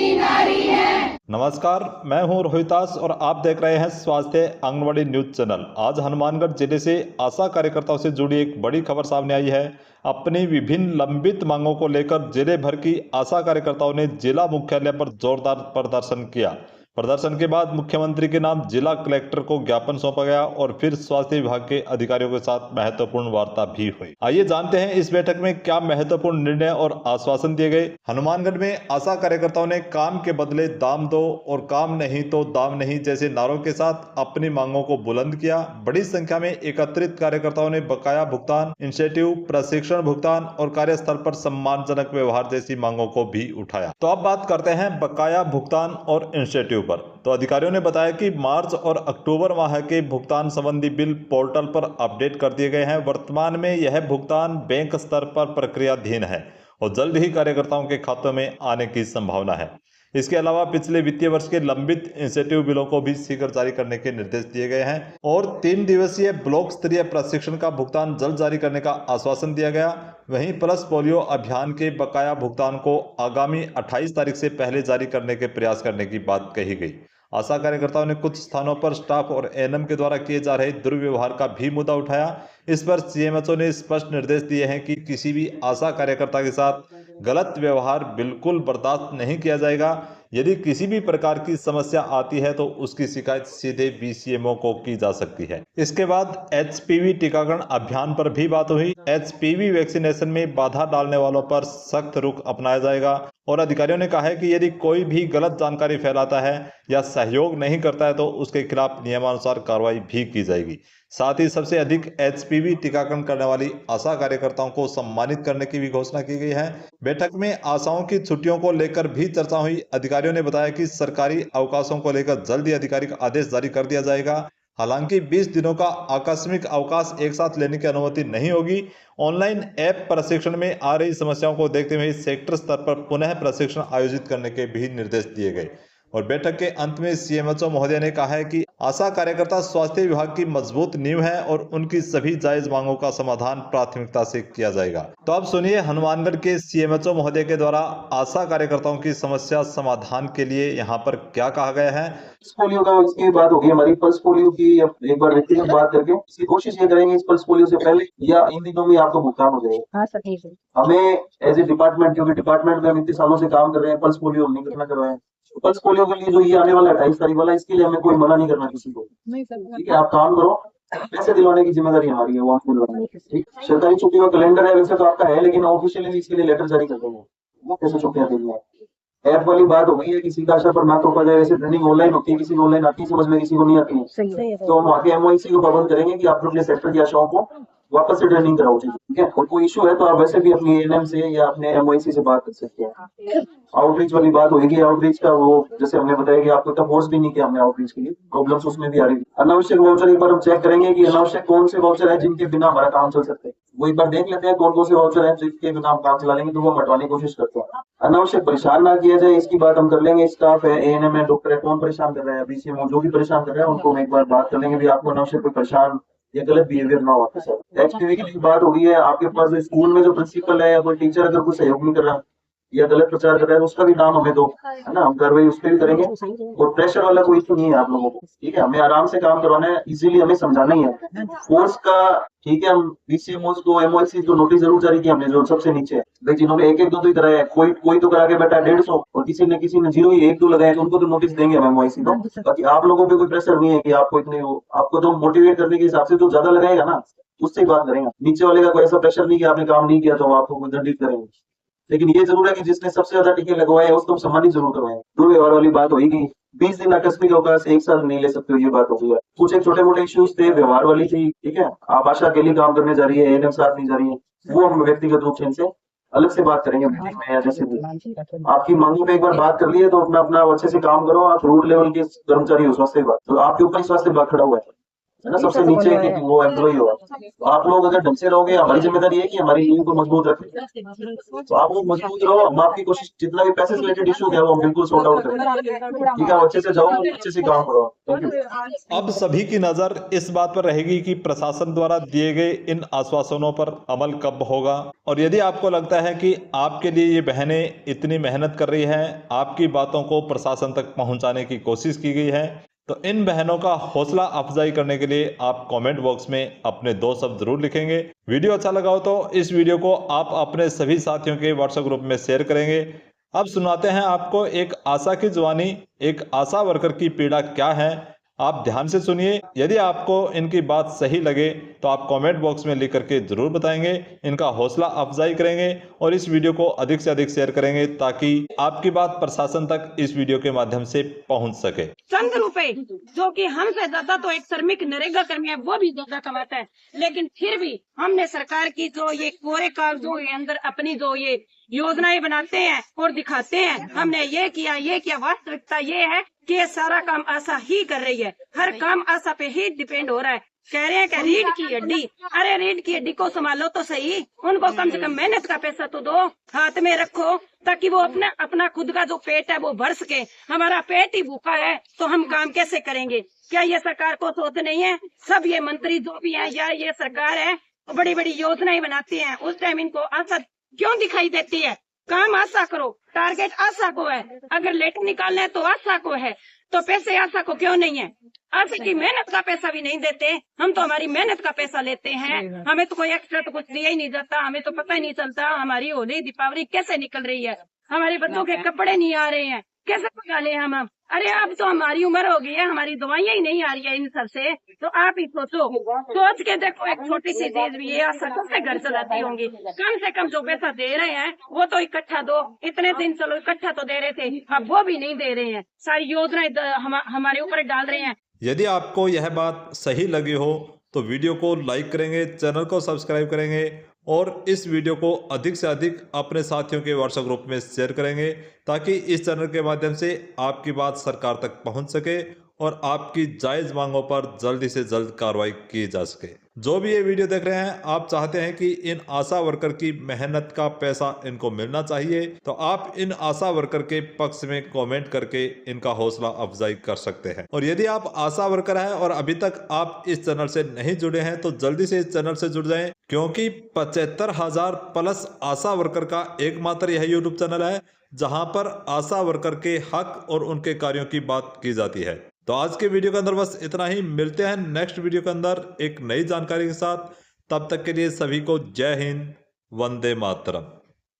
नमस्कार, मैं हूं रोहितास और आप देख रहे हैं स्वास्थ्य आंगनवाड़ी न्यूज चैनल। आज हनुमानगढ़ जिले से आशा कार्यकर्ताओं से जुड़ी एक बड़ी खबर सामने आई है। अपनी विभिन्न लंबित मांगों को लेकर जिले भर की आशा कार्यकर्ताओं ने जिला मुख्यालय पर जोरदार प्रदर्शन किया। प्रदर्शन के बाद मुख्यमंत्री के नाम जिला कलेक्टर को ज्ञापन सौंपा गया और फिर स्वास्थ्य विभाग के अधिकारियों के साथ महत्वपूर्ण वार्ता भी हुई। आइए जानते हैं इस बैठक में क्या महत्वपूर्ण निर्णय और आश्वासन दिए गए। हनुमानगढ़ में आशा कार्यकर्ताओं ने काम के बदले दाम दो और काम नहीं तो दाम नहीं जैसे नारों के साथ अपनी मांगों को बुलंद किया। बड़ी संख्या में एकत्रित कार्यकर्ताओं ने बकाया भुगतान, इंसेंटिव, प्रशिक्षण भुगतान और कार्यस्थल पर सम्मानजनक व्यवहार जैसी मांगों को भी उठाया। तो अब बात करते हैं बकाया भुगतान और इंसेंटिव पर। तो अधिकारियों ने बताया कि मार्च और अक्टूबर माह के भुगतान संबंधी बिल पोर्टल पर अपडेट कर दिए गए हैं। वर्तमान में यह भुगतान बैंक स्तर पर प्रक्रियाधीन है और जल्द ही कार्यकर्ताओं के खातों में आने की संभावना है। इसके अलावा पिछले वित्तीय वर्ष के लंबित इंसेंटिव बिलों को भी शीघ्र जारी करने के निर्देश दिए गए हैं और 3 दिवसीय ब्लॉक स्तरीय प्रशिक्षण का भुगतान जल्द जारी करने का आश्वासन दिया गया। वहीं पल्स पोलियो अभियान के बकाया भुगतान को आगामी 28 तारीख से पहले जारी करने के प्रयास करने की बात कही गई। आशा कार्यकर्ताओं ने कुछ स्थानों पर स्टाफ और एएनएम के द्वारा किए जा रहे दुर्व्यवहार का भी मुद्दा उठाया। इस पर सीएमएचओ ने स्पष्ट निर्देश दिए हैं कि किसी भी आशा कार्यकर्ता के साथ गलत व्यवहार बिल्कुल बर्दाश्त नहीं किया जाएगा। यदि किसी भी प्रकार की समस्या आती है तो उसकी शिकायत सीधे बीसीएमओ को की जा सकती है। इसके बाद एचपीवी टीकाकरण अभियान पर भी बात हुई। एचपीवी वैक्सीनेशन में बाधा डालने वालों पर सख्त रुख अपनाया जाएगा और अधिकारियों ने कहा है कि यदि कोई भी गलत जानकारी फैलाता है या सहयोग नहीं करता है तो उसके खिलाफ नियमानुसार कार्रवाई भी की जाएगी। साथ ही सबसे अधिक एचपीवी टीकाकरण करने वाली आशा कार्यकर्ताओं को सम्मानित करने की भी घोषणा की गई है। बैठक में आशाओं की छुट्टियों को लेकर भी चर्चा हुई। अधिकारियों ने बताया कि सरकारी अवकाशों को लेकर जल्द ही आधिकारिक आदेश जारी कर दिया जाएगा। हालांकि 20 दिनों का आकस्मिक अवकाश एक साथ लेने की अनुमति नहीं होगी। ऑनलाइन ऐप प्रशिक्षण में आ रही समस्याओं को देखते हुए सेक्टर स्तर पर पुनः प्रशिक्षण आयोजित करने के भी निर्देश दिए गए। और बैठक के अंत में सीएमएचओ महोदय ने कहा है कि आशा कार्यकर्ता स्वास्थ्य विभाग की मजबूत नींव है और उनकी सभी जायज मांगों का समाधान प्राथमिकता से किया जाएगा। तो अब सुनिए हनुमानगढ़ के सीएमएचओ महोदय के द्वारा आशा कार्यकर्ताओं की समस्या समाधान के लिए यहाँ पर क्या कहा गया है। पल्स पोलियो का इसकी बात होगी हमारी पल्स पोलियो की। एक बार व्यक्तिगत बात करके इसकी कोशिश ये करेंगे इस पल्स पोलियो से पहले या इन दिनों में आपको भुगतान हो जाएगा। हाँ सर, ठीक है। हमें एज ए डिपार्टमेंट, क्योंकि डिपार्टमेंट में हम इतने सालों से काम कर रहे हैं, पल्स पोलियो हम नहीं करना कर रहे हैं। पल्स पोलियो के लिए जो ये आने वाला 28 तारीख वाला, इसके लिए हमें कोई मना नहीं करना किसी को। नहीं सर, ठीक है, आप काम करो, पैसे दिलवाने की जिम्मेदारी हमारी है, वो आप दिलवाएंगे। ठीक, सरकारी छुट्टी का कैलेंडर है वैसे तो आपका है, लेकिन ऑफिशियली इसके लिए लेटर जारी कर देंगे वो कैसे छुट्टियां देनी है। ऐप वाली बात हो गई है कि सीधा आशा पर ना तोपा जाए। वैसे ट्रेनिंग ऑनलाइन होती है, किसी को ऑनलाइन आती है समझ में, किसी को नहीं आती है। सही है। तो हम आके एमओआईसी को पाबंद करेंगे कि आप अपने सेक्टर की आशाओं को वापस से ट्रेनिंग कराओ। ठीक है, और कोई इशू है तो आप वैसे भी अपनी एएनएम से या अपने एमओआईसी से बात कर सकते हैं। आउटरीच वाली बात होगी, आउटरीच का वो जैसे हमने बताया कि आपको इतना फोर्स भी नहीं किया हमने आउटरीच के लिए, प्रॉब्लम्स उसमें भी आ रही है। अनावश्यक वाउचर एक बार हम चेक करेंगे कि अनावश्यक कौन से वाउचर है जिनके बिना हमारा काम चल सकते हैं। वो एक बार देख लेते हैं कौन कौन से वाउचर है जिनके बिना हम काम चला लेंगे, तो वो हटवाने की कोशिश करते हैं। अनावश्यक परेशान ना किया जाए, इसकी बात हम कर लेंगे। स्टाफ है, एएनएम है, डॉक्टर है, कौन परेशान कर रहा है, बीसीएमओ जो भी परेशान कर रहा है उनको एक बार बात कर लेंगे भी आपको अनावश्यक कोई परेशान या गलत बिहेवियर ना हो आपके साथ। एचपीवी की बात हो गई है, आपके पास स्कूल में जो प्रिंसिपल है या कोई टीचर अगर कोई सहयोग नहीं कर रहा या गलत प्रचार कर रहा है तो उसका भी नाम हमें दो, है ना, हम कार्रवाई उस पर भी करेंगे। और प्रेशर वाला कोई इशू नहीं है आप लोगों को। ठीक है, हमें आराम से काम करवाना है, इजीली हमें समझाना ही है फोर्स का। ठीक है, हम बीसीएमओ को एमओआईसी को नोटिस जरूर जारी किया हमने, जो सबसे नीचे है भाई, जिन्होंने एक दो कराया है, कोई तो करा के बैठा 150 और किसी ने 0 ही 1 2 लगाए, तो उनको तो नोटिस देंगे हम एमओआईसी को। बाकी आप लोगों पे कोई प्रेशर नहीं है कि आपको इतने आपको तो मोटिवेट करने के हिसाब से तो ज्यादा लगाएगा ना, उससे बात करेंगे। नीचे वाले का कोई ऐसा प्रेशर नहीं कि आपने काम नहीं किया तो आपको दंडित करेंगे। लेकिन ये जरूर है कि जिसने सबसे ज्यादा टीके लगवाए हैं उसको सम्मानित जरूर करवाएं। दुर्व्यवहार वाली बात होगी, 20 दिन आकस्मिक अवकाश एक साल नहीं ले सकते हो, ये बात हो गई है। कुछ एक छोटे मोटे इश्यूज थे, व्यवहार वाली थी। ठीक है, आप आशा अकेली काम करने जा रही है, एएनएम साथ नहीं जा रही है, वो हम व्यक्तिगत रूप से इनसे अलग से बात करेंगे। जैसे आपकी मांगों पे एक बार बात कर ली है तो अपना अच्छे से काम करो। आप रूट लेवल के कर्मचारी हो स्वास्थ्य विभाग, तो आपके ऊपर स्वास्थ्य विभाग खड़ा हुआ है। है ना, सबसे नीचे की वो एम्प्लॉय हो। तो आप लोग अगर ढंग से रहोगे, हमारी जिम्मेदारी है कि हमारी टीम को मजबूत रखें। तो आप लोग मजबूत रहो, हम आपकी कोशिश, जितना भी पैसे से रिलेटेड इशू है वो हम बिल्कुल सॉर्ट आउट करें। ठीक है, आप अच्छे से जाओ, अच्छे से काम करो। Thank you. अब सभी की नज़र इस बात पर रहेगी कि प्रशासन द्वारा दिए गए इन आश्वासनों पर अमल कब होगा। और यदि आपको लगता है कि आपके लिए ये बहनें इतनी मेहनत कर रही हैं, आपकी बातों को प्रशासन तक पहुंचाने की कोशिश की गई है, तो इन बहनों का हौसला अफजाई करने के लिए आप कमेंट बॉक्स में अपने 2 शब्द जरूर लिखेंगे। वीडियो अच्छा लगा हो तो इस वीडियो को आप अपने सभी साथियों के व्हाट्सएप ग्रुप में शेयर करेंगे। अब सुनाते हैं आपको एक आशा की जुबानी, एक आशा वर्कर की पीड़ा क्या है। आप ध्यान से सुनिए। यदि आपको इनकी बात सही लगे तो आप कमेंट बॉक्स में लिख करके जरूर बताएंगे, इनका हौसला अफजाई करेंगे और इस वीडियो को अधिक से अधिक शेयर करेंगे ताकि आपकी बात प्रशासन तक इस वीडियो के माध्यम से पहुंच सके। चंद रुपए जो कि हमसे ज्यादा तो एक श्रमिक नरेगा कर्मी है वो भी ज्यादा कमाता है, लेकिन फिर भी हमने सरकार की जो ये कोरे कागजों के अंदर अपनी जो ये योजनाएं बनाते हैं और दिखाते हैं हमने ये किया, वास्तविकता ये है कि ये सारा काम आशा ही कर रही है। हर काम आशा पे ही डिपेंड हो रहा है। कह रहे हैं कि रीढ़ की हड्डी, अरे रीढ़ की हड्डी को संभालो तो सही, उनको कम से कम मेहनत का पैसा तो दो, हाथ में रखो ताकि वो अपना खुद का जो पेट है वो भर सके। हमारा पेट ही भूखा है तो हम काम कैसे करेंगे? क्या ये सरकार को सोच नहीं है? सब ये मंत्री जो भी है या ये सरकार है बड़ी बड़ी योजनाएं बनाती है, उस टाइम इनको आशा क्यों दिखाई देती है? काम आशा करो, टारगेट आशा को है, अगर लेटर निकालना है तो आशा को है, तो पैसे आशा को क्यों नहीं है? आशा की मेहनत का पैसा भी नहीं देते, हम तो हमारी मेहनत का पैसा लेते हैं। हमें तो कोई एक्स्ट्रा तो कुछ दिया ही नहीं जाता, हमें तो पता ही नहीं चलता हमारी होली दीपावली कैसे निकल रही है, हमारे बच्चों के कपड़े नहीं आ रहे हैं, कैसे पका ले हम? अरे अब तो हमारी उम्र हो गई है, हमारी दवाइयाँ ही नहीं आ रही है इन सब से, तो आप ही सोचो, सोच के देखो एक छोटी सी चीज भी है आशा कैसे घर चलाती होंगी। कम से कम जो पैसा दे रहे हैं वो तो इकट्ठा दो, इतने दिन चलो इकट्ठा तो दे रहे थे, अब वो भी नहीं दे रहे हैं, सारी योजनाएं हमारे ऊपर डाल रहे हैं। यदि आपको यह बात सही लगी हो तो वीडियो को लाइक करेंगे, चैनल को सब्सक्राइब करेंगे और इस वीडियो को अधिक से अधिक अपने साथियों के व्हाट्सएप ग्रुप में शेयर करेंगे ताकि इस चैनल के माध्यम से आपकी बात सरकार तक पहुंच सके और आपकी जायज़ मांगों पर जल्दी से जल्द कार्रवाई की जा सके। जो भी ये वीडियो देख रहे हैं, आप चाहते हैं कि इन आशा वर्कर की मेहनत का पैसा इनको मिलना चाहिए, तो आप इन आशा वर्कर के पक्ष में कमेंट करके इनका हौसला अफजाई कर सकते हैं। और यदि आप आशा वर्कर हैं और अभी तक आप इस चैनल से नहीं जुड़े हैं तो जल्दी से इस चैनल से जुड़ जाएं, क्योंकि 75,000 प्लस आशा वर्कर का एकमात्र यह यूट्यूब चैनल है जहां पर आशा वर्कर के हक और उनके कार्यों की बात की जाती है। तो आज के वीडियो के अंदर बस इतना ही। मिलते हैं नेक्स्ट वीडियो के अंदर एक नई जानकारी के साथ। तब तक के लिए सभी को जय हिंद, वंदे मातरम।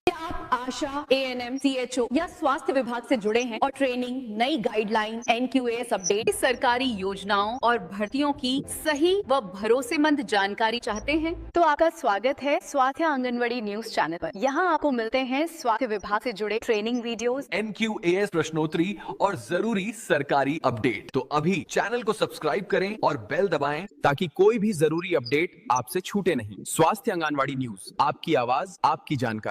आप आशा, ANM, CHO या स्वास्थ्य विभाग से जुड़े हैं और ट्रेनिंग, नई गाइडलाइन, NQAS अपडेट, सरकारी योजनाओं और भर्तियों की सही व भरोसेमंद जानकारी चाहते हैं तो आपका स्वागत है स्वास्थ्य आंगनवाड़ी न्यूज चैनल पर। यहाँ आपको मिलते हैं स्वास्थ्य विभाग से जुड़े ट्रेनिंग वीडियोस, NQAS प्रश्नोत्तरी और जरूरी सरकारी अपडेट। तो अभी चैनल को सब्सक्राइब करें और बेल दबाएं ताकि कोई भी जरूरी अपडेट आपसे छूटे नहीं। स्वास्थ्य आंगनवाड़ी न्यूज, आपकी आवाज, आपकी जानकारी।